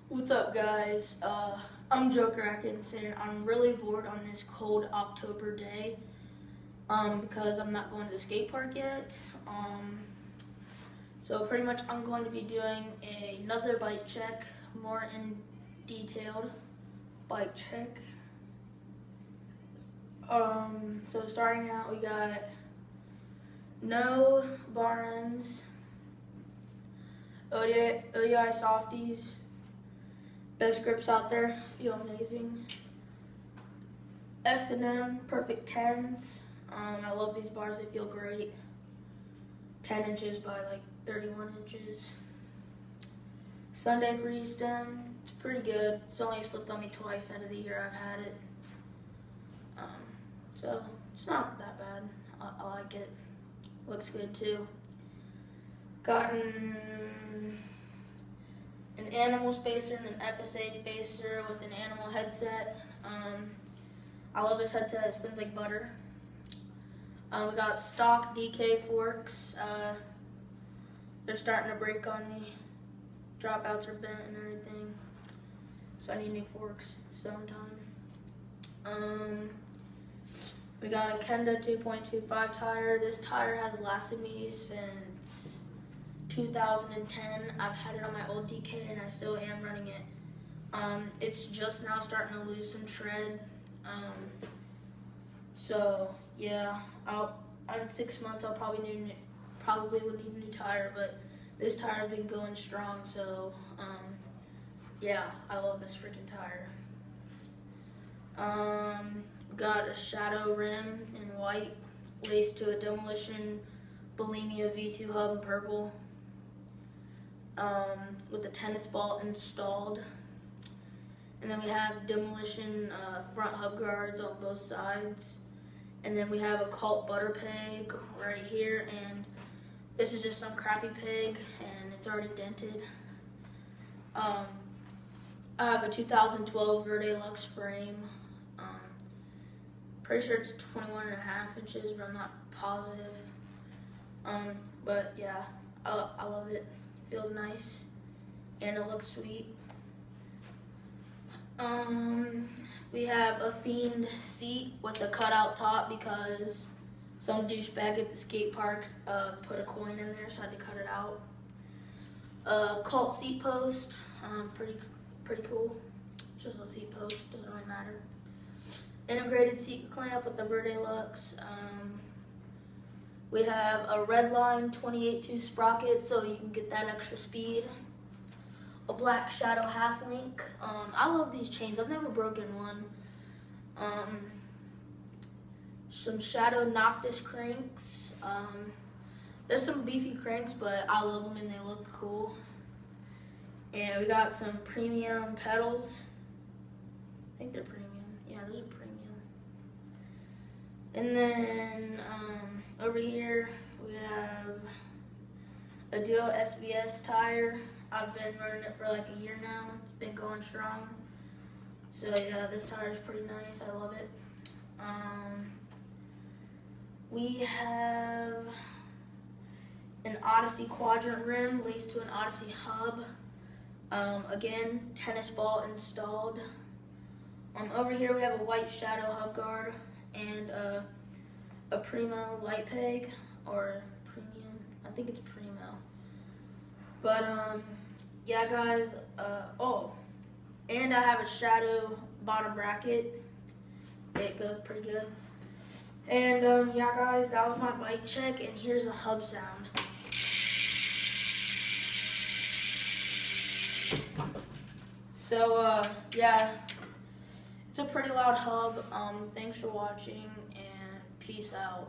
What's up, guys? I'm Joker Atkinson. I'm really bored on this cold October day because I'm not going to the skate park yet. So pretty much I'm going to be doing another bike check, more in detailed bike check. So starting out, we got no bar ends, ODI softies. Best grips out there, feel amazing. S&M Perfect 10s. I love these bars, they feel great. 10 inches by like 31 inches. Sunday Freeze Stem, it's pretty good. It's only slipped on me twice out of the year I've had it. So it's not that bad. I like it. Looks good too. Gotten an animal spacer and an FSA spacer with an animal headset. I love this headset, it spins like butter. We got stock DK forks. They're starting to break on me. Dropouts are bent and everything. So I need new forks sometime. We got a Kenda 2.25 tire. This tire has lasted me since 2010. I've had it on my old DK and I still am running it. It's just now starting to lose some tread. So yeah, in 6 months I'll probably would need a new tire, but this tire's been going strong. So yeah, I love this freaking tire. Got a shadow rim in white, laced to a Demolition Bulimia V2 hub in purple, with the tennis ball installed. And then we have Demolition front hub guards on both sides. And then we have a Cult butter peg right here, and this is just some crappy peg, and it's already dented. I have a 2012 Verde Lux frame. Pretty sure it's 21.5 inches, but I'm not positive. But yeah, I love it. It feels nice, and it looks sweet. We have a Fiend seat with a cutout top because some douchebag at the skate park put a coin in there, so I had to cut it out. Cult seat post, pretty cool. Just a seat post, doesn't really matter. Integrated seat clamp with the Verde Lux. We have a Redline 28.2 sprocket, so you can get that extra speed. A Black Shadow half link. I love these chains. I've never broken one. Some Shadow Noctis cranks. There's some beefy cranks, but I love them and they look cool. And we got some premium pedals. I think they're premium. Yeah, those are premium. And then over here we have a Duo SVS tire. I've been running it for like a year now. It's been going strong. So yeah, this tire is pretty nice. I love it. We have an Odyssey quadrant rim laced to an Odyssey hub. Again, tennis ball installed. Over here we have a white Shadow hub guard and a Primo light peg, or premium. I think it's Primo. But yeah, guys. Oh, and I have a Shadow bottom bracket. It goes pretty good. And yeah, guys, that was my bike check. And here's a hub sound. So yeah, it's a pretty loud hub. Thanks for watching and peace out.